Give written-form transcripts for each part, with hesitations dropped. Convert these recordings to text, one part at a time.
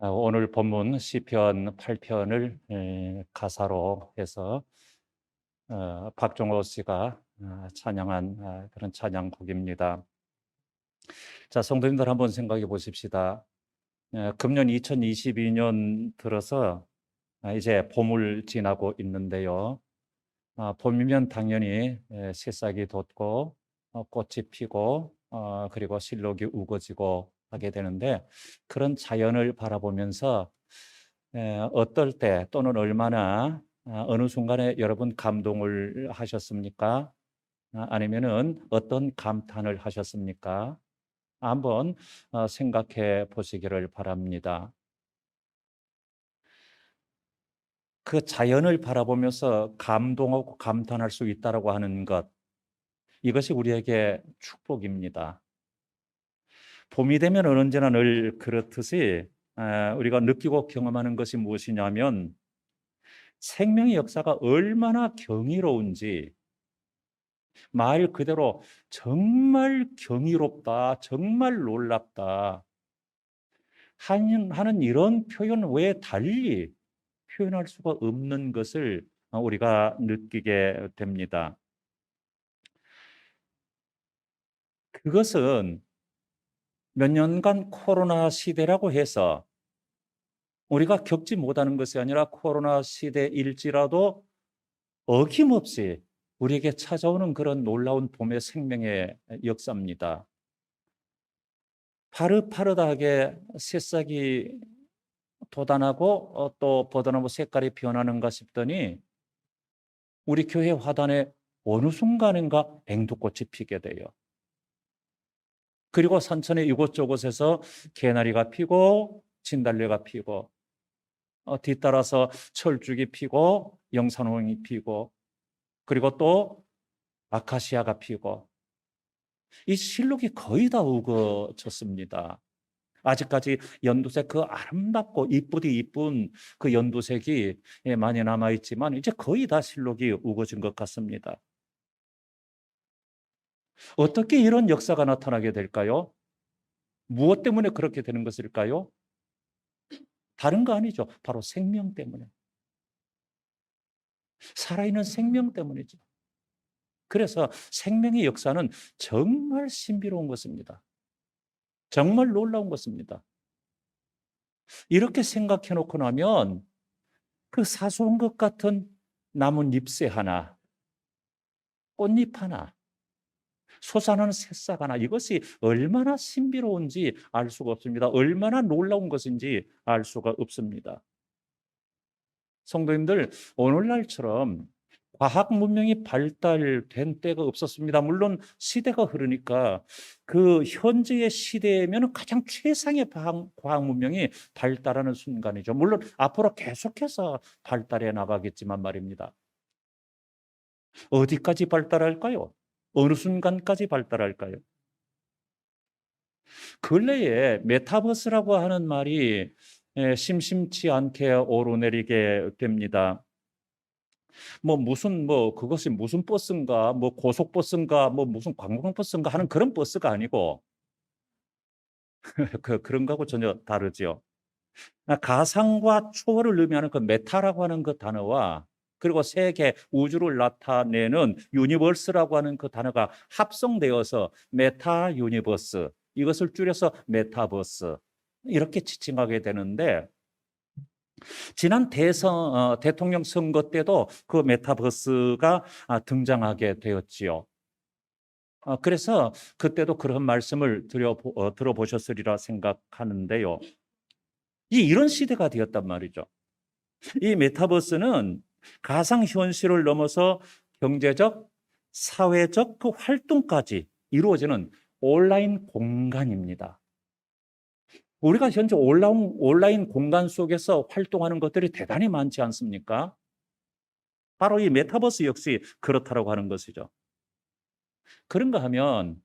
오늘 본문 시편 8편을 가사로 해서 박종호 씨가 찬양한 그런 찬양곡입니다. 자, 성도님들 한번 생각해 보십시다. 금년 2022년 들어서 이제 봄을 지나고 있는데요. 봄이면 당연히 새싹이 돋고 꽃이 피고 그리고 실록이 우거지고 하게 되는데, 그런 자연을 바라보면서 어떨 때 또는 얼마나 어느 순간에 여러분 감동을 하셨습니까? 아니면은 어떤 감탄을 하셨습니까? 한번 생각해 보시기를 바랍니다. 그 자연을 바라보면서 감동하고 감탄할 수 있다라고 하는 것, 이것이 우리에게 축복입니다. 봄이 되면 언제나 늘 그렇듯이 우리가 느끼고 경험하는 것이 무엇이냐면, 생명의 역사가 얼마나 경이로운지, 말 그대로 정말 경이롭다, 정말 놀랍다 하는 이런 표현 외에 달리 표현할 수가 없는 것을 우리가 느끼게 됩니다. 그것은 몇 년간 코로나 시대라고 해서 우리가 겪지 못하는 것이 아니라, 코로나 시대일지라도 어김없이 우리에게 찾아오는 그런 놀라운 봄의 생명의 역사입니다. 파릇파릇하게 새싹이 돋아나고 또 버드나무 색깔이 변하는가 싶더니, 우리 교회 화단에 어느 순간인가 앵두꽃이 피게 돼요. 그리고 산천의 이곳저곳에서 개나리가 피고 진달래가 피고 뒤따라서 철쭉이 피고 영산홍이 피고, 그리고 또 아카시아가 피고, 이 실록이 거의 다 우거졌습니다. 아직까지 연두색, 그 아름답고 이쁘디 이쁜 그 연두색이 많이 남아있지만, 이제 거의 다 실록이 우거진 것 같습니다. 어떻게 이런 역사가 나타나게 될까요? 무엇 때문에 그렇게 되는 것일까요? 다른 거 아니죠. 바로 생명 때문에. 살아있는 생명 때문이죠. 그래서 생명의 역사는 정말 신비로운 것입니다. 정말 놀라운 것입니다. 이렇게 생각해 놓고 나면, 그 사소한 것 같은 나뭇 잎새 하나, 꽃잎 하나, 솟아나는 새싹 하나, 이것이 얼마나 신비로운지 알 수가 없습니다. 얼마나 놀라운 것인지 알 수가 없습니다. 성도님들, 오늘날처럼 과학 문명이 발달된 때가 없었습니다. 물론 시대가 흐르니까 그 현재의 시대에면 가장 최상의 과학 문명이 발달하는 순간이죠. 물론 앞으로 계속해서 발달해 나가겠지만 말입니다. 어디까지 발달할까요? 어느 순간까지 발달할까요? 근래에 메타버스라고 하는 말이 심심치 않게 오르내리게 됩니다. 그것이 무슨 버스인가, 고속버스인가, 무슨 관광버스인가 하는 그런 버스가 아니고, 그런 거하고 전혀 다르죠. 가상과 초월을 의미하는 그 메타라고 하는 그 단어와, 그리고 세계 우주를 나타내는 유니버스라고 하는 그 단어가 합성되어서 메타 유니버스, 이것을 줄여서 메타버스, 이렇게 지칭하게 되는데, 지난 대통령 선거 때도 그 메타버스가 등장하게 되었지요. 그래서 그때도 그런 말씀을 들어보셨으리라 생각하는데요. 이런 시대가 되었단 말이죠. 이 메타버스는 가상현실을 넘어서 경제적, 사회적 그 활동까지 이루어지는 온라인 공간입니다. 우리가 현재 온라인 공간 속에서 활동하는 것들이 대단히 많지 않습니까? 바로 이 메타버스 역시 그렇다라고 하는 것이죠. 그런가 하면,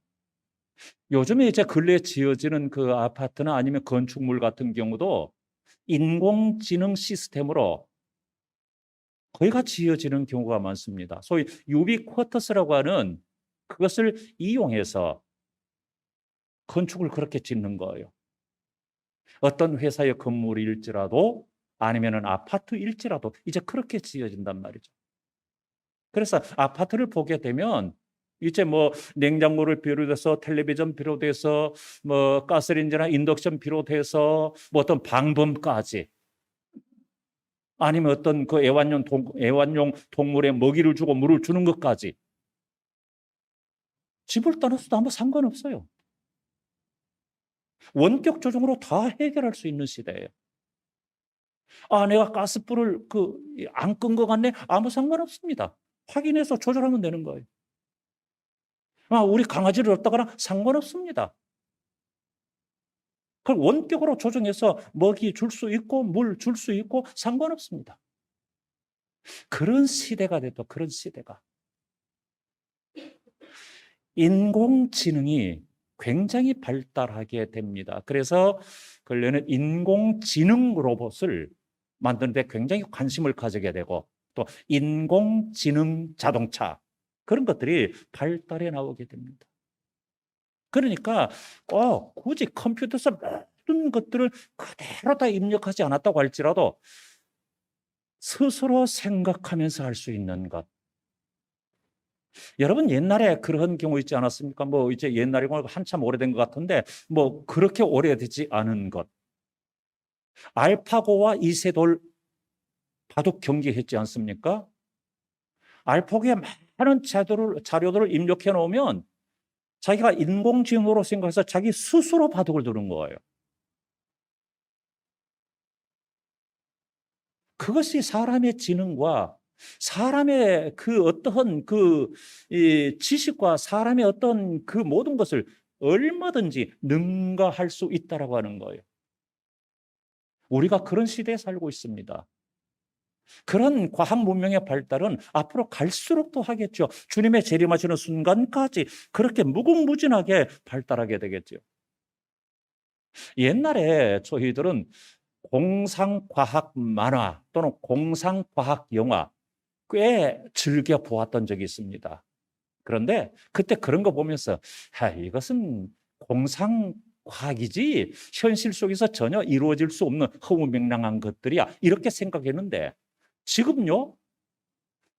요즘에 이제 근래에 지어지는 그 아파트나 아니면 건축물 같은 경우도 인공지능 시스템으로 거의가 지어지는 경우가 많습니다. 소위 유비쿼터스라고 하는 그것을 이용해서 건축을 그렇게 짓는 거예요. 어떤 회사의 건물일지라도 아니면은 아파트일지라도 이제 그렇게 지어진단 말이죠. 그래서 아파트를 보게 되면 이제 뭐 냉장고를 비롯해서 텔레비전 비롯해서 뭐 가스레인지나 인덕션 비롯해서 뭐 어떤 방범까지 아니면 어떤 그 애완용 동물에 먹이를 주고 물을 주는 것까지 집을 떠나서도 아무 상관없어요. 원격 조정으로 다 해결할 수 있는 시대예요. 아, 내가 가스불을 안 끈 것 같네? 아무 상관없습니다. 확인해서 조절하면 되는 거예요. 아, 우리 강아지를 얻다거나 상관없습니다. 그걸 원격으로 조정해서 먹이 줄 수 있고 물 줄 수 있고 상관없습니다. 그런 시대가 됐다. 그런 시대가. 인공지능이 굉장히 발달하게 됩니다. 그래서 근래는 인공지능 로봇을 만드는 데 굉장히 관심을 가지게 되고 또 인공지능 자동차 그런 것들이 발달해 나오게 됩니다. 그러니까 꼭 굳이 컴퓨터에서 모든 것들을 그대로 다 입력하지 않았다고 할지라도 스스로 생각하면서 할 수 있는 것. 여러분 옛날에 그런 경우 있지 않았습니까? 뭐 이제 옛날이고 한참 오래된 것 같은데 뭐 그렇게 오래되지 않은 것. 알파고와 이세돌 바둑 경기 했지 않습니까? 알파고에 많은 자료들을 입력해 놓으면 자기가 인공지능으로 생각해서 자기 스스로 바둑을 두는 거예요. 그것이 사람의 지능과 사람의 그 어떠한 이 지식과 사람의 어떤 그 모든 것을 얼마든지 능가할 수 있다라고 하는 거예요. 우리가 그런 시대에 살고 있습니다. 그런 과학 문명의 발달은 앞으로 갈수록 더 하겠죠. 주님의 재림하시는 순간까지 그렇게 무궁무진하게 발달하게 되겠죠. 옛날에 저희들은 공상과학 만화 또는 공상과학 영화 꽤 즐겨 보았던 적이 있습니다. 그런데 그때 그런 거 보면서 이것은 공상과학이지 현실 속에서 전혀 이루어질 수 없는 허무맹랑한 것들이야 이렇게 생각했는데 지금요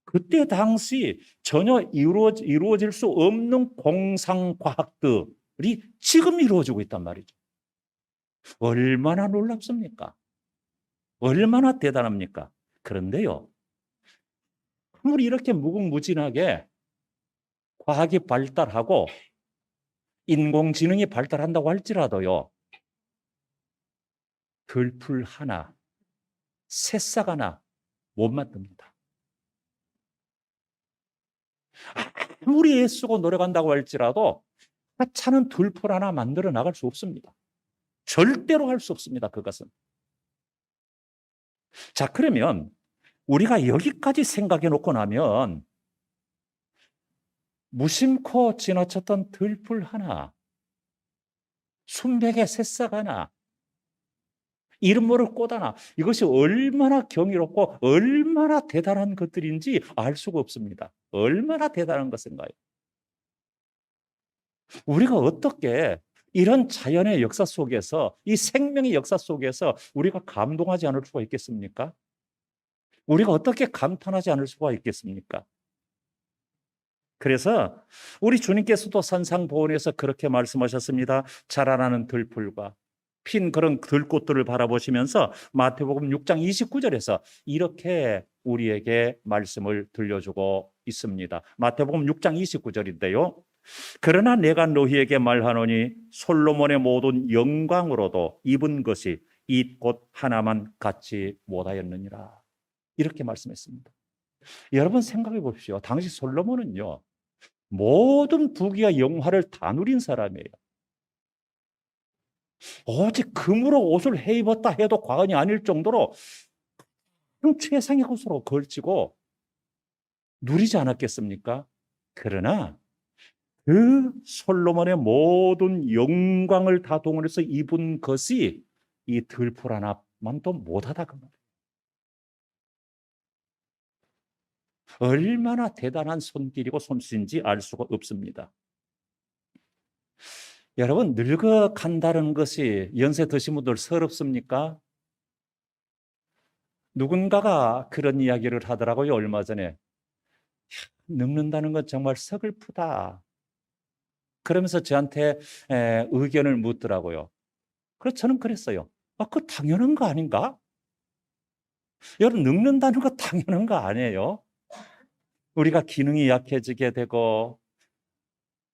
그때 당시 전혀 이루어질 수 없는 공상과학들이 지금 이루어지고 있단 말이죠. 얼마나 놀랍습니까? 얼마나 대단합니까? 그런데요 아무리 이렇게 무궁무진하게 과학이 발달하고 인공지능이 발달한다고 할지라도요 들풀 하나, 새싹 하나 못 만듭니다. 아무리 애쓰고 노력한다고 할지라도 하찮은 들풀 하나 만들어 나갈 수 없습니다. 절대로 할 수 없습니다. 그것은. 자, 그러면 우리가 여기까지 생각해 놓고 나면 무심코 지나쳤던 들풀 하나, 순백의 새싹 하나, 이름 모를 꽃 하나, 이것이 얼마나 경이롭고 얼마나 대단한 것들인지 알 수가 없습니다. 얼마나 대단한 것인가요? 우리가 어떻게 이런 자연의 역사 속에서 이 생명의 역사 속에서 우리가 감동하지 않을 수가 있겠습니까? 우리가 어떻게 감탄하지 않을 수가 있겠습니까? 그래서 우리 주님께서도 산상보훈에서 그렇게 말씀하셨습니다. 자라나는 들풀과 핀 그런 들꽃들을 바라보시면서 마태복음 6장 29절에서 이렇게 우리에게 말씀을 들려주고 있습니다. 마태복음 6장 29절인데요. 그러나 내가 너희에게 말하노니 솔로몬의 모든 영광으로도 입은 것이 이 꽃 하나만 갖지 못하였느니라. 이렇게 말씀했습니다. 여러분 생각해 보십시오. 당시 솔로몬은요. 모든 부귀와 영화를 다 누린 사람이에요. 오직 금으로 옷을 해 입었다 해도 과언이 아닐 정도로 최상의 것으로 걸치고 누리지 않았겠습니까? 그러나 그 솔로몬의 모든 영광을 다 동원해서 입은 것이 이 들풀 하나만도 못하다 그 말이에요. 얼마나 대단한 손길이고 솜씨인지 알 수가 없습니다. 여러분, 늙어간다는 것이 연세 드신 분들 서럽습니까? 누군가가 그런 이야기를 하더라고요, 얼마 전에. 늙는다는 건 정말 서글프다. 그러면서 저한테 의견을 묻더라고요. 그래서 저는 그랬어요. 그거 당연한 거 아닌가? 여러분, 늙는다는 거 당연한 거 아니에요? 우리가 기능이 약해지게 되고,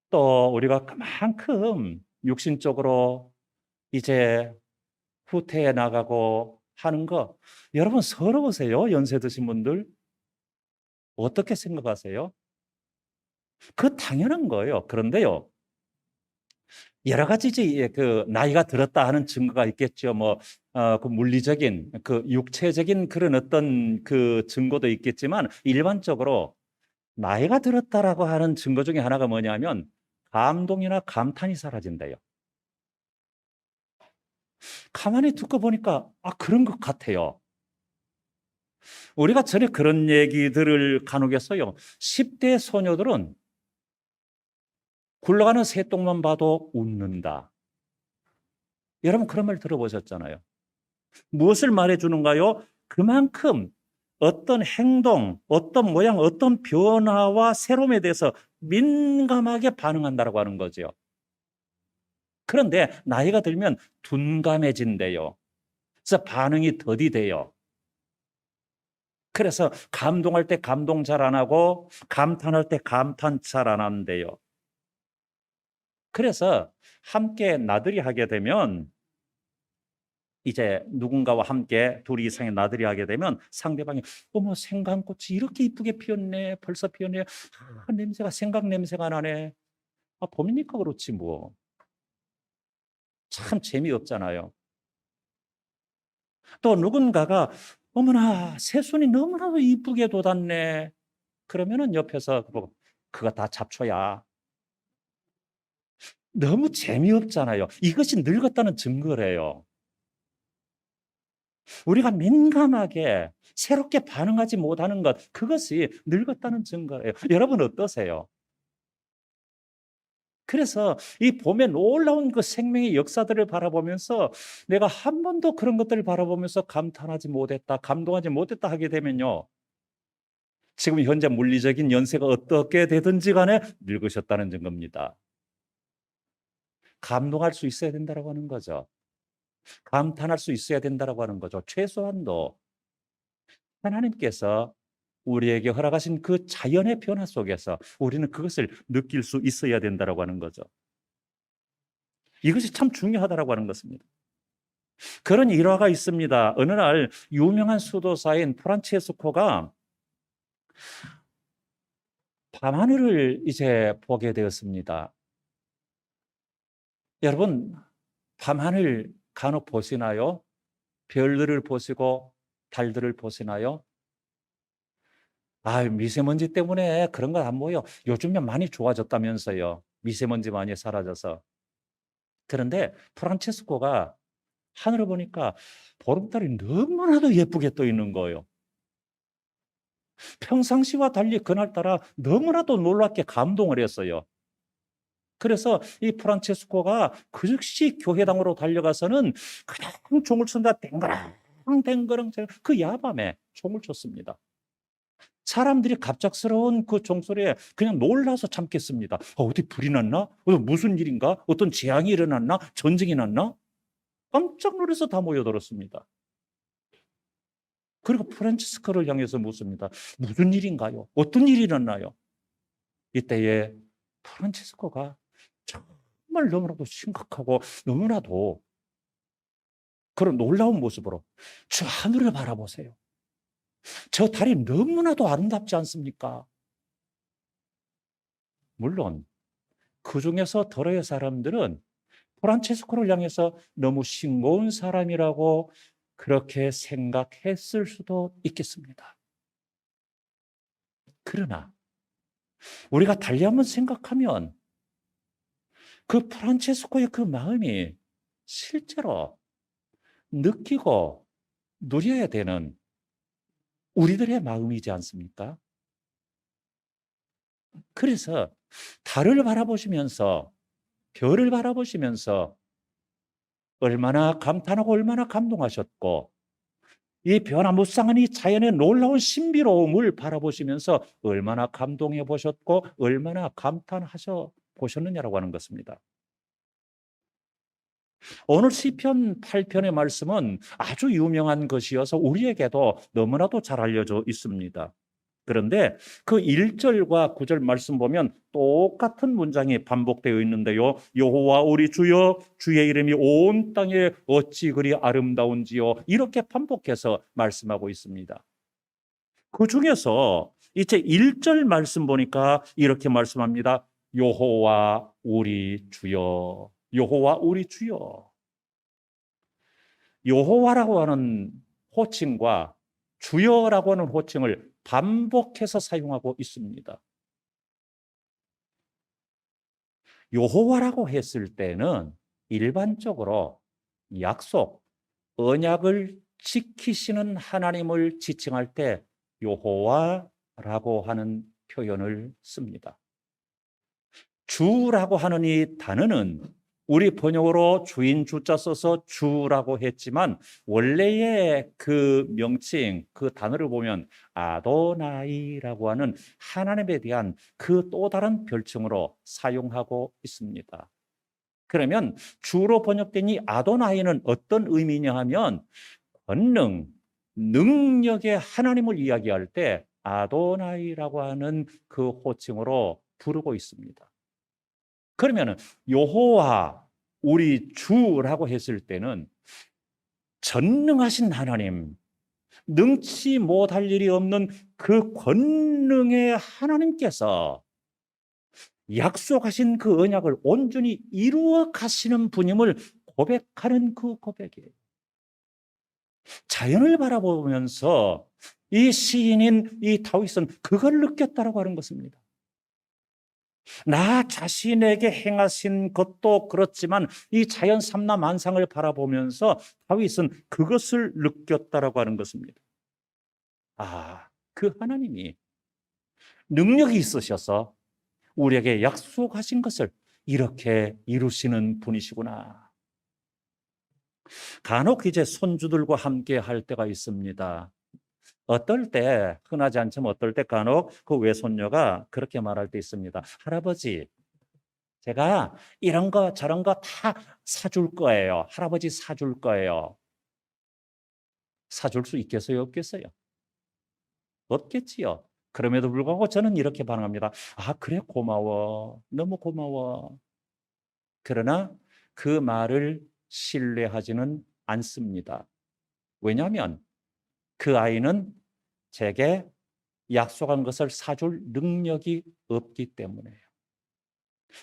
또 우리가 그만큼 육신적으로 이제 후퇴해 나가고 하는 거, 여러분 서러우세요? 연세 드신 분들? 어떻게 생각하세요? 그 당연한 거예요. 그런데요, 여러 가지 이제 그 나이가 들었다 하는 증거가 있겠죠. 그 물리적인, 그 육체적인 그런 어떤 그 증거도 있겠지만, 일반적으로 나이가 들었다라고 하는 증거 중에 하나가 뭐냐면 감동이나 감탄이 사라진대요. 가만히 듣고 보니까 그런 것 같아요. 우리가 전에 그런 얘기들을 간혹 했어요. 10대 소녀들은 굴러가는 새똥만 봐도 웃는다. 여러분 그런 말 들어보셨잖아요. 무엇을 말해주는가요? 그만큼 어떤 행동, 어떤 모양, 어떤 변화와 새로움에 대해서 민감하게 반응한다고 하는 거죠. 그런데 나이가 들면 둔감해진대요. 그래서 반응이 더디돼요. 그래서 감동할 때 감동 잘 안 하고 감탄할 때 감탄 잘 안 한대요. 그래서 함께 나들이 하게 되면 이제 누군가와 함께 둘이 이상의 나들이 하게 되면 상대방이 어머 생강꽃이 이렇게 이쁘게 피었네. 벌써 피었네. 냄새가 생강 냄새가 나네. 봄이니까 그렇지 뭐. 참 재미없잖아요. 또 누군가가 어머나 새순이 너무나도 이쁘게 돋았네. 그러면은 옆에서 보고 그거 다 잡초야. 너무 재미없잖아요. 이것이 늙었다는 증거래요. 우리가 민감하게 새롭게 반응하지 못하는 것, 그것이 늙었다는 증거예요. 여러분 어떠세요? 그래서 이 봄의 놀라운 그 생명의 역사들을 바라보면서 내가 한 번도 그런 것들을 바라보면서 감탄하지 못했다, 감동하지 못했다 하게 되면요. 지금 현재 물리적인 연세가 어떻게 되든지 간에 늙으셨다는 증거입니다. 감동할 수 있어야 된다고 하는 거죠. 감탄할 수 있어야 된다고 하는 거죠. 최소한도 하나님께서 우리에게 허락하신 그 자연의 변화 속에서 우리는 그것을 느낄 수 있어야 된다고 하는 거죠. 이것이 참 중요하다고 하는 것입니다. 그런 일화가 있습니다. 어느 날 유명한 수도사인 프란체스코가 밤하늘을 이제 보게 되었습니다. 여러분, 밤하늘 간혹 보시나요? 별들을 보시고 달들을 보시나요? 미세먼지 때문에 그런 거 안 보여. 요즘엔 많이 좋아졌다면서요. 미세먼지 많이 사라져서. 그런데 프란체스코가 하늘을 보니까 보름달이 너무나도 예쁘게 떠 있는 거예요. 평상시와 달리 그날따라 너무나도 놀랍게 감동을 했어요. 그래서 이 프란체스코가 그 즉시 교회당으로 달려가서는 그냥 종을 쏜다 댕그랑 댕그랑 그 야밤에 종을 쳤습니다. 사람들이 갑작스러운 그 종소리에 그냥 놀라서 참겠습니다. 어디 불이 났나? 무슨 일인가? 어떤 재앙이 일어났나? 전쟁이 났나? 깜짝 놀라서 다 모여들었습니다. 그리고 프란치스코를 향해서 묻습니다. 무슨 일인가요? 어떤 일이 일어나요? 이때에 프란치스코가 정말 너무나도 심각하고 너무나도 그런 놀라운 모습으로 저 하늘을 바라보세요. 저 달이 너무나도 아름답지 않습니까? 물론 그 중에서 더러의 사람들은 프란체스코를 향해서 너무 싱거운 사람이라고 그렇게 생각했을 수도 있겠습니다. 그러나 우리가 달리 한번 생각하면 그 프란체스코의 그 마음이 실제로 느끼고 누려야 되는 우리들의 마음이지 않습니까? 그래서 달을 바라보시면서 별을 바라보시면서 얼마나 감탄하고 얼마나 감동하셨고, 이 변화무쌍한 이 자연의 놀라운 신비로움을 바라보시면서 얼마나 감동해 보셨고 얼마나 감탄하셔 보셨느냐라고 하는 것입니다. 오늘 시편 8편의 말씀은 아주 유명한 것이어서 우리에게도 너무나도 잘 알려져 있습니다. 그런데 그 1절과 9절 말씀 보면 똑같은 문장이 반복되어 있는데요. 여호와 우리 주여, 주의 이름이 온 땅에 어찌 그리 아름다운지요. 이렇게 반복해서 말씀하고 있습니다. 그 중에서 이제 1절 말씀 보니까 이렇게 말씀합니다. 여호와 우리 주여, 여호와 우리 주여. 여호와라고 하는 호칭과 주여라고 하는 호칭을 반복해서 사용하고 있습니다. 여호와라고 했을 때는 일반적으로 약속, 언약을 지키시는 하나님을 지칭할 때 여호와라고 하는 표현을 씁니다. 주라고 하는 이 단어는 우리 번역으로 주인 주자 써서 주라고 했지만 원래의 그 명칭, 그 단어를 보면 아도나이라고 하는 하나님에 대한 그 또 다른 별칭으로 사용하고 있습니다. 그러면 주로 번역된 이 아도나이는 어떤 의미냐 하면 권능, 능력의 하나님을 이야기할 때 아도나이라고 하는 그 호칭으로 부르고 있습니다. 그러면 여호와 우리 주라고 했을 때는 전능하신 하나님, 능치 못할 일이 없는 그 권능의 하나님께서 약속하신 그 언약을 온전히 이루어 가시는 분임을 고백하는 그 고백이에요. 자연을 바라보면서 이 시인인 이 다윗은 그걸 느꼈다라고 하는 것입니다. 나 자신에게 행하신 것도 그렇지만 이 자연 삼라만상을 바라보면서 다윗은 그것을 느꼈다라고 하는 것입니다. 아, 그 하나님이 능력이 있으셔서 우리에게 약속하신 것을 이렇게 이루시는 분이시구나. 간혹 이제 손주들과 함께 할 때가 있습니다. 어떨 때, 흔하지 않지만 어떨 때 간혹 그 외손녀가 그렇게 말할 때 있습니다. 할아버지, 제가 이런 거 저런 거 다 사줄 거예요. 할아버지 사줄 거예요. 사줄 수 있겠어요? 없겠어요? 없겠지요. 그럼에도 불구하고 저는 이렇게 반응합니다. 아, 그래, 고마워. 너무 고마워. 그러나 그 말을 신뢰하지는 않습니다. 왜냐하면 그 아이는 제게 약속한 것을 사줄 능력이 없기 때문에요.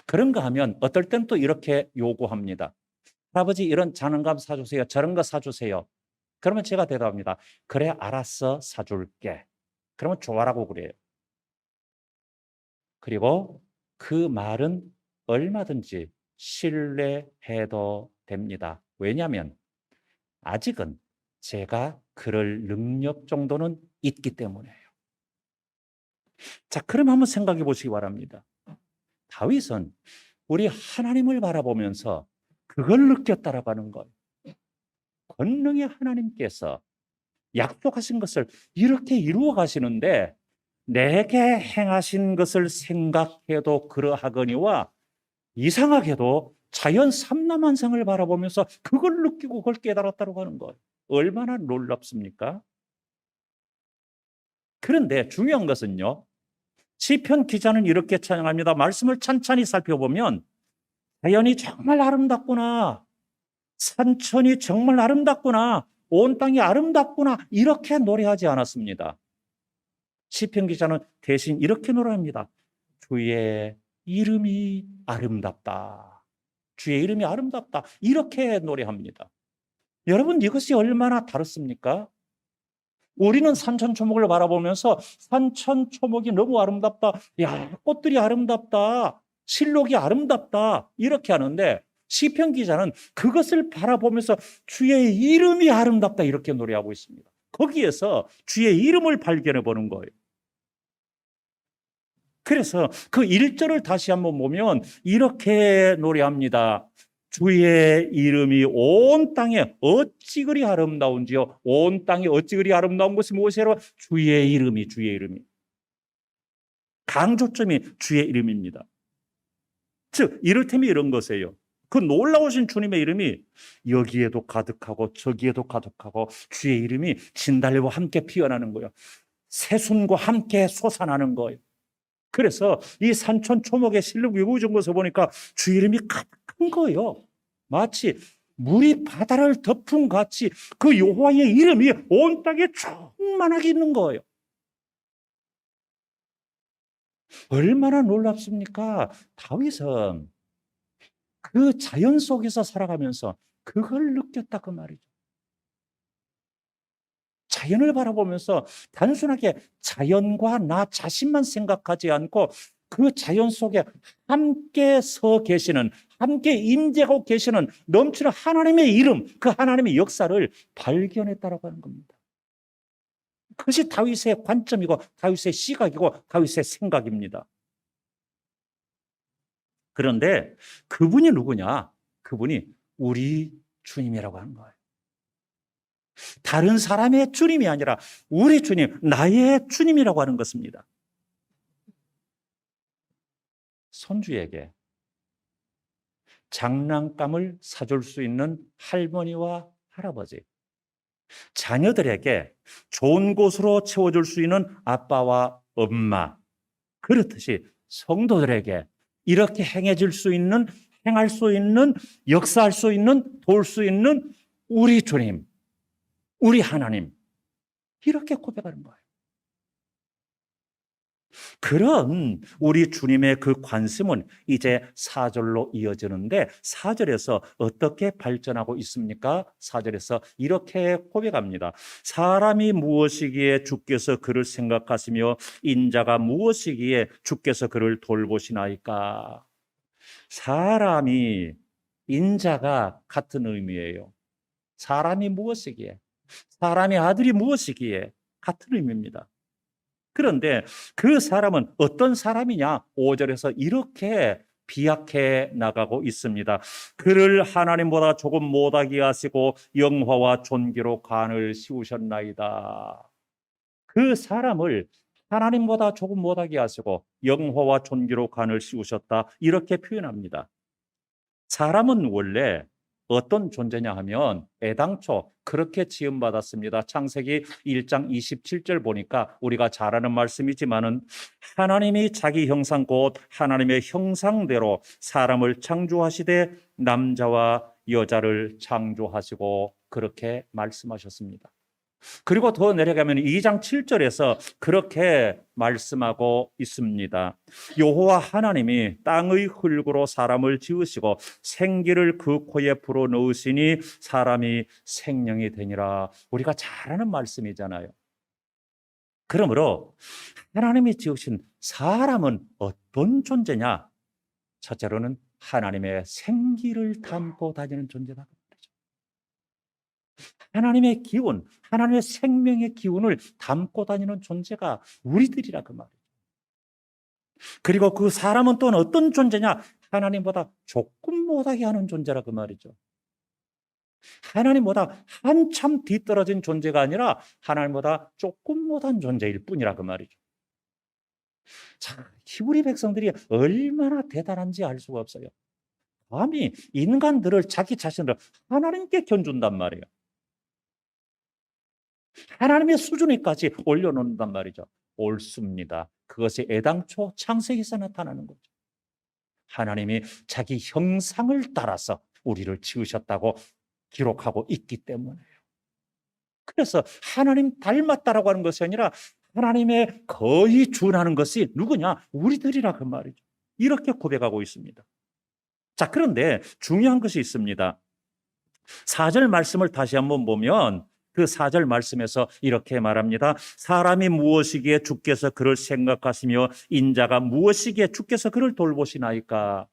그런가 하면 어떨 땐 또 이렇게 요구합니다. 할아버지 이런 장난감 사주세요. 저런 거 사주세요. 그러면 제가 대답합니다. 그래, 알았어, 사줄게. 그러면 좋아라고 그래요. 그리고 그 말은 얼마든지 신뢰해도 됩니다. 왜냐하면 아직은 제가 그럴 능력 정도는 있기 때문에요. 자, 그럼 한번 생각해 보시기 바랍니다. 다윗은 우리 하나님을 바라보면서 그걸 느꼈다라고 하는 거예요. 권능의 하나님께서 약속하신 것을 이렇게 이루어 가시는데 내게 행하신 것을 생각해도 그러하거니와 이상하게도 자연 삼라만상을 바라보면서 그걸 느끼고 그걸 깨달았다고 하는 거예요. 얼마나 놀랍습니까? 그런데 중요한 것은요. 시편 기자는 이렇게 찬양합니다. 말씀을 찬찬히 살펴보면 자연이 정말 아름답구나. 산천이 정말 아름답구나. 온 땅이 아름답구나. 이렇게 노래하지 않았습니다. 시편 기자는 대신 이렇게 노래합니다. 주의 이름이 아름답다. 주의 이름이 아름답다. 이렇게 노래합니다. 여러분 이것이 얼마나 다릅니까? 우리는 산천초목을 바라보면서 산천초목이 너무 아름답다. 야, 꽃들이 아름답다. 실록이 아름답다. 이렇게 하는데 시편 기자는 그것을 바라보면서 주의 이름이 아름답다. 이렇게 노래하고 있습니다. 거기에서 주의 이름을 발견해 보는 거예요. 그래서 그 1절을 다시 한번 보면 이렇게 노래합니다. 주의 이름이 온 땅에 어찌 그리 아름다운지요. 온 땅에 어찌 그리 아름다운 것이 무엇이라? 주의 이름이. 강조점이 주의 이름입니다. 즉 이를테면 이런 것이에요. 그 놀라우신 주님의 이름이 여기에도 가득하고 저기에도 가득하고 주의 이름이 진달래와 함께 피어나는 거예요. 새순과 함께 솟아나는 거예요. 그래서 이 산천 초목의 실록 외국어준 것을 보니까 주의 이름이 가득한 거예요. 마치 물이 바다를 덮은 같이 그 여호와의 이름이 온 땅에 충만하게 있는 거예요. 얼마나 놀랍습니까? 다윗은 그 자연 속에서 살아가면서 그걸 느꼈다 그 말이죠. 자연을 바라보면서 단순하게 자연과 나 자신만 생각하지 않고 그 자연 속에 함께 서 계시는, 함께 임재하고 계시는 넘치는 하나님의 이름, 그 하나님의 역사를 발견했다라고 하는 겁니다. 그것이 다윗의 관점이고 다윗의 시각이고 다윗의 생각입니다. 그런데 그분이 누구냐? 그분이 우리 주님이라고 하는 거예요. 다른 사람의 주님이 아니라 우리 주님, 나의 주님이라고 하는 것입니다. 손주에게 장난감을 사줄 수 있는 할머니와 할아버지, 자녀들에게 좋은 곳으로 채워줄 수 있는 아빠와 엄마, 그렇듯이 성도들에게 이렇게 행해질 수 있는, 행할 수 있는, 역사할 수 있는, 도울 수 있는 우리 주님, 우리 하나님, 이렇게 고백하는 거예요. 그런 우리 주님의 그 관심은 이제 4절로 이어지는데 4절에서 어떻게 발전하고 있습니까? 4절에서 이렇게 고백합니다. 사람이 무엇이기에 주께서 그를 생각하시며 인자가 무엇이기에 주께서 그를 돌보시나이까? 사람이, 인자가 같은 의미예요. 사람이 무엇이기에, 사람의 아들이 무엇이기에 같은 의미입니다. 그런데 그 사람은 어떤 사람이냐? 5절에서 이렇게 비약해 나가고 있습니다. 그를 하나님보다 조금 못하게 하시고 영화와 존귀로 관을 씌우셨나이다. 그 사람을 하나님보다 조금 못하게 하시고 영화와 존귀로 관을 씌우셨다, 이렇게 표현합니다. 사람은 원래 어떤 존재냐 하면 애당초 그렇게 지음받았습니다. 창세기 1장 27절 보니까 우리가 잘 아는 말씀이지만은 하나님이 자기 형상 곧 하나님의 형상대로 사람을 창조하시되 남자와 여자를 창조하시고 그렇게 말씀하셨습니다. 그리고 더 내려가면 2장 7절에서 그렇게 말씀하고 있습니다. 여호와 하나님이 땅의 흙으로 사람을 지으시고 생기를 그 코에 불어넣으시니 사람이 생명이 되니라. 우리가 잘 아는 말씀이잖아요. 그러므로 하나님이 지으신 사람은 어떤 존재냐? 첫째로는 하나님의 생기를 담고 다니는 존재다. 하나님의 기운, 하나님의 생명의 기운을 담고 다니는 존재가 우리들이라 그 말이에요. 그리고 그 사람은 또 어떤 존재냐? 하나님보다 조금 못하게 하는 존재라 그 말이죠. 하나님보다 한참 뒤떨어진 존재가 아니라 하나님보다 조금 못한 존재일 뿐이라 그 말이죠. 자, 히브리 백성들이 얼마나 대단한지 알 수가 없어요. 감히 인간들을, 자기 자신을 하나님께 견준단 말이에요. 하나님의 수준에까지 올려놓는단 말이죠. 옳습니다. 그것이 애당초 창세기에서 나타나는 거죠. 하나님이 자기 형상을 따라서 우리를 지으셨다고 기록하고 있기 때문에요. 그래서 하나님 닮았다라고 하는 것이 아니라 하나님의 거의 준하는 것이 누구냐? 우리들이라 그 말이죠. 이렇게 고백하고 있습니다. 자, 그런데 중요한 것이 있습니다. 4절 말씀을 다시 한번 보면 그 4절 말씀에서 이렇게 말합니다. 사람이 무엇이기에 주께서 그를 생각하시며 인자가 무엇이기에 주께서 그를 돌보시나이까?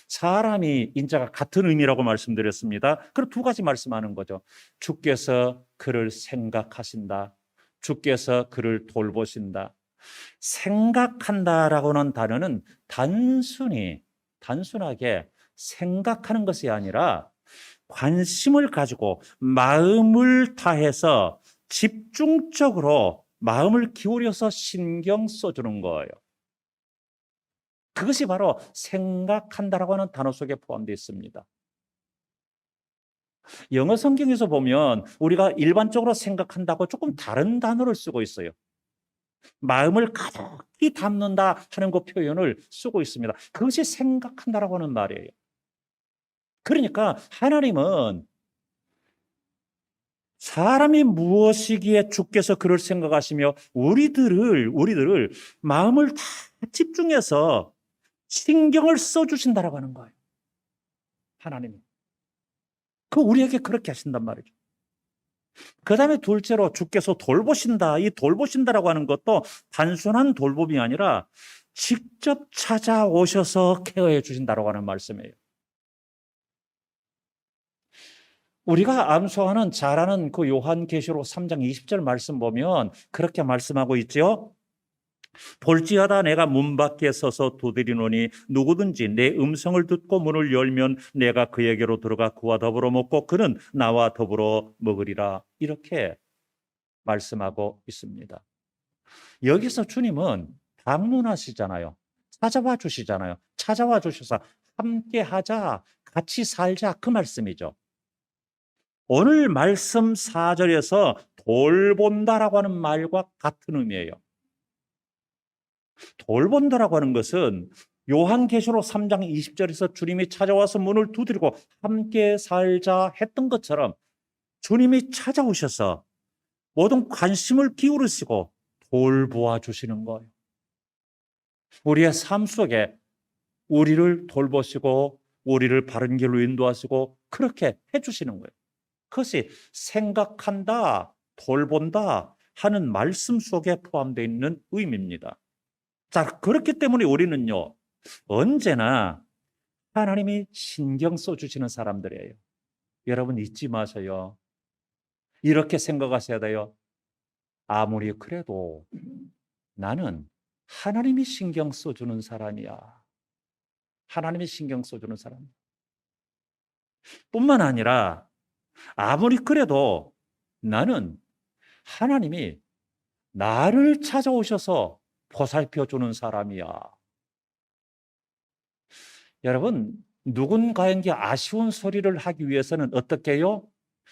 사람이, 인자가 같은 의미라고 말씀드렸습니다. 그럼 두 가지 말씀하는 거죠. 주께서 그를 생각하신다. 주께서 그를 돌보신다. 생각한다라고는 단어는 단순하게 생각하는 것이 아니라 관심을 가지고 마음을 다해서 집중적으로 마음을 기울여서 신경 써주는 거예요. 그것이 바로 생각한다라고 하는 단어 속에 포함되어 있습니다. 영어 성경에서 보면 우리가 일반적으로 생각한다고 조금 다른 단어를 쓰고 있어요. 마음을 가득히 담는다 하는 그 표현을 쓰고 있습니다. 그것이 생각한다라고 하는 말이에요. 그러니까 하나님은 사람이 무엇이기에 주께서 그를 생각하시며 우리들을 마음을 다 집중해서 신경을 써주신다라고 하는 거예요. 하나님은. 우리에게 그렇게 하신단 말이죠. 그 다음에 둘째로 주께서 돌보신다. 이 돌보신다라고 하는 것도 단순한 돌봄이 아니라 직접 찾아오셔서 케어해 주신다라고 하는 말씀이에요. 우리가 암송하는 잘 아는 그 요한계시록 3장 20절 말씀 보면 그렇게 말씀하고 있죠. 볼지어다 내가 문 밖에 서서 두드리노니 누구든지 내 음성을 듣고 문을 열면 내가 그에게로 들어가 그와 더불어 먹고 그는 나와 더불어 먹으리라. 이렇게 말씀하고 있습니다. 여기서 주님은 방문하시잖아요. 찾아와 주시잖아요. 찾아와 주셔서 함께 하자, 같이 살자 그 말씀이죠. 오늘 말씀 4절에서 돌본다라고 하는 말과 같은 의미예요. 돌본다라고 하는 것은 요한계시록 3장 20절에서 주님이 찾아와서 문을 두드리고 함께 살자 했던 것처럼 주님이 찾아오셔서 모든 관심을 기울이시고 돌보아 주시는 거예요. 우리의 삶 속에 우리를 돌보시고 우리를 바른 길로 인도하시고 그렇게 해주시는 거예요. 그것이 생각한다, 돌본다 하는 말씀 속에 포함되어 있는 의미입니다. 자, 그렇기 때문에 우리는요, 언제나 하나님이 신경 써주시는 사람들이에요. 여러분 잊지 마세요. 이렇게 생각하셔야 돼요. 아무리 그래도 나는 하나님이 신경 써주는 사람이야. 하나님이 신경 써주는 사람. 뿐만 아니라 아무리 그래도 나는 하나님이 나를 찾아오셔서 보살펴 주는 사람이야. 여러분, 누군가에게 아쉬운 소리를 하기 위해서는 어떻게 해요?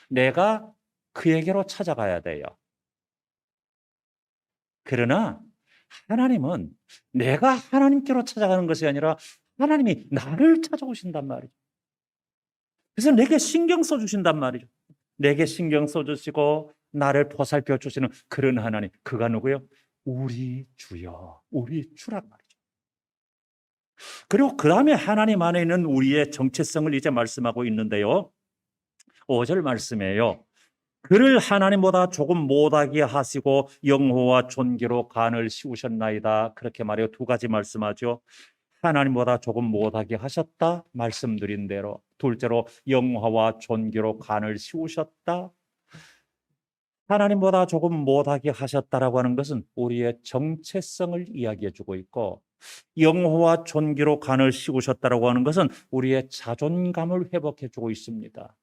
내가 그에게로 찾아가야 돼요. 그러나 하나님은 내가 하나님께로 찾아가는 것이 아니라 하나님이 나를 찾아오신단 말이죠. 그래서 내게 신경 써주신단 말이죠. 내게 신경 써주시고 나를 보살펴 주시는 그런 하나님, 그가 누구요? 우리 주여, 우리 주란 말이죠. 그리고 그 다음에 하나님 안에 있는 우리의 정체성을 이제 말씀하고 있는데요. 5절 말씀이에요. 그를 하나님보다 조금 못하게 하시고 영호와 존귀로 간을 씌우셨나이다. 그렇게 말해요. 두 가지 말씀하죠. 하나님보다 조금 못하게 하셨다. 말씀드린 대로. 둘째로 영화와 존귀로 간을 씌우셨다. 하나님보다 조금 못하게 하셨다라고 하는 것은 우리의 정체성을 이야기해 주고 있고, 영화와 존귀로 간을 씌우셨다라고 하는 것은 우리의 자존감을 회복해 주고 있습니다.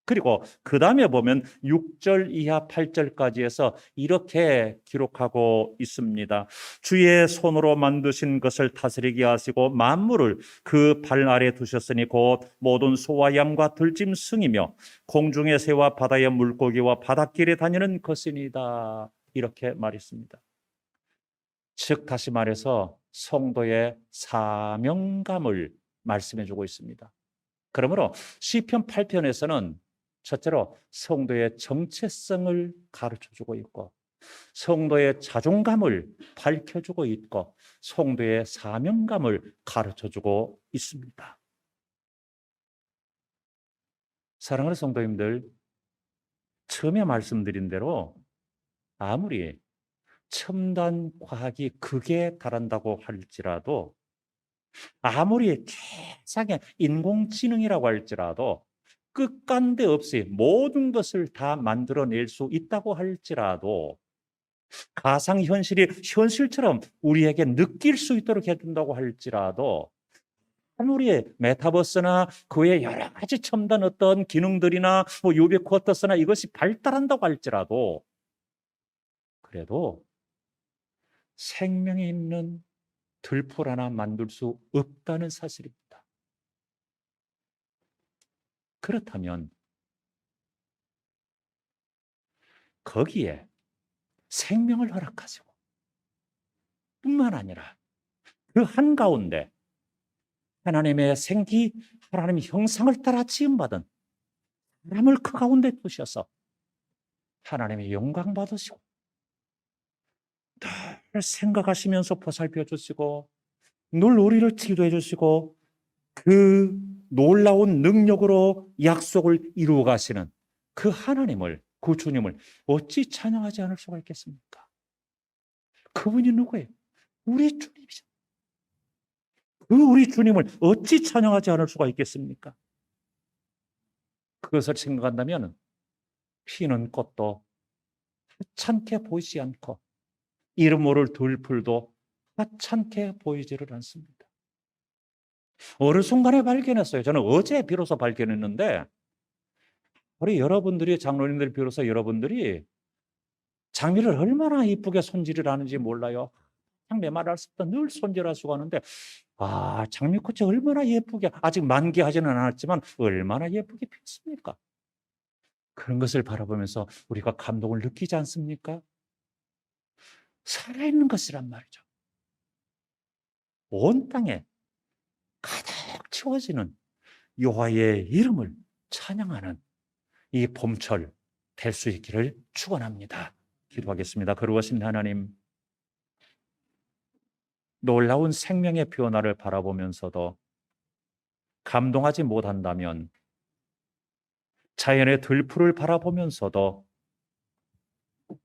그리고 그 다음에 보면 6절 이하 8절까지 해서 이렇게 기록하고 있습니다. 주의 손으로 만드신 것을 다스리게 하시고 만물을 그 발 아래 두셨으니 곧 모든 소와 양과 들짐승이며 공중의 새와 바다의 물고기와 바닷길에 다니는 것이니다. 이렇게 말했습니다. 즉 다시 말해서 성도의 사명감을 말씀해 주고 있습니다. 그러므로 시편 8편에서는 첫째로 성도의 정체성을 가르쳐주고 있고, 성도의 자존감을 밝혀주고 있고, 성도의 사명감을 가르쳐주고 있습니다. 사랑하는 성도님들, 처음에 말씀드린 대로 아무리 첨단 과학이 극에 달한다고 할지라도, 아무리 최상의 인공지능이라고 할지라도, 끝간데 없이 모든 것을 다 만들어낼 수 있다고 할지라도 가상현실이 현실처럼 우리에게 느낄 수 있도록 해준다고 할지라도, 아무리 메타버스나 그 외 여러 가지 첨단 어떤 기능들이나 뭐 유비쿼터스나 이것이 발달한다고 할지라도, 그래도 생명이 있는 들풀 하나 만들 수 없다는 사실입니다. 그렇다면 거기에 생명을 허락하시고, 뿐만 아니라 그 한가운데 하나님의 생기, 하나님의 형상을 따라 지음받은 사람을 그 가운데 두셔서 하나님의 영광 받으시고, 늘 생각하시면서 보살펴 주시고, 늘 우리를 치료해 주시고, 그 놀라운 능력으로 약속을 이루어 가시는 그 하나님을, 그 주님을 어찌 찬양하지 않을 수가 있겠습니까? 그분이 누구예요? 우리 주님이죠. 그 우리 주님을 어찌 찬양하지 않을 수가 있겠습니까? 그것을 생각한다면 피는 꽃도 하찮게 보이지 않고 이름 모를 들풀도 하찮게 보이지를 않습니다. 어느 순간에 발견했어요. 저는 어제 비로소 발견했는데, 우리 여러분들이, 장로님들 비로소 여러분들이 장미를 얼마나 이쁘게 손질을 하는지 몰라요. 그냥 내 말할 수 없다. 늘 손질하시고 하는데, 장미꽃이 얼마나 예쁘게, 아직 만개하지는 않았지만 얼마나 예쁘게 피었습니까? 그런 것을 바라보면서 우리가 감동을 느끼지 않습니까? 살아있는 것이란 말이죠. 온 땅에 가득 채워지는 여호와의 이름을 찬양하는 이 봄철 될 수 있기를 축원합니다. 기도하겠습니다. 거룩하신 하나님, 놀라운 생명의 변화를 바라보면서도 감동하지 못한다면, 자연의 들풀을 바라보면서도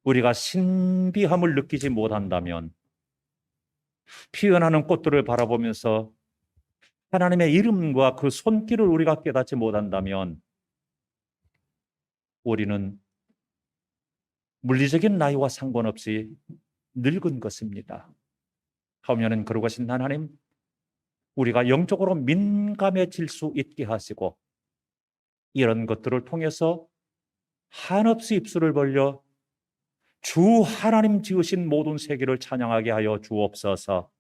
우리가 신비함을 느끼지 못한다면, 피어나는 꽃들을 바라보면서 하나님의 이름과 그 손길을 우리가 깨닫지 못한다면, 우리는 물리적인 나이와 상관없이 늙은 것입니다. 하면은 거룩하신 하나님, 우리가 영적으로 민감해질 수 있게 하시고, 이런 것들을 통해서 한없이 입술을 벌려 주 하나님 지으신 모든 세계를 찬양하게 하여 주옵소서.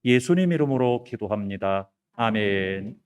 예수님 이름으로 기도합니다. 아멘.